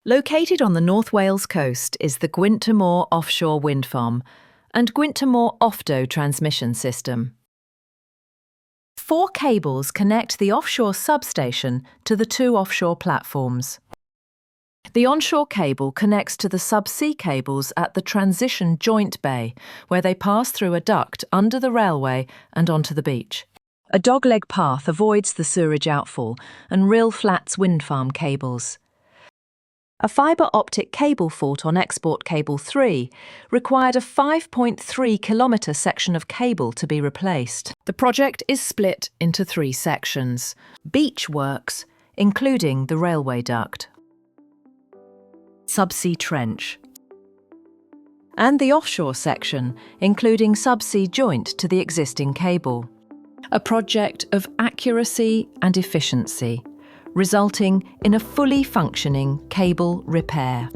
Located on the North Wales coast is the 𝗖𝘂𝗿cie offshore wind farm and 𝗖𝘂𝗿cie OFTO transmission system. 4 cables connect the offshore substation to the 2 offshore platforms. The onshore cable connects to the subsea cables at the transition joint bay, where they pass through a duct under the railway and onto the beach. A dogleg path avoids the sewerage outfall and rill flats wind farm cables. A fibre optic cable fault on export cable 3 required a 5.3-kilometre section of cable to be replaced. The project is split into 3 sections: beach works, including the railway duct, subsea trench, and the offshore section, including subsea joint to the existing cable. A project of accuracy and efficiency, resulting in a fully functioning cable repair.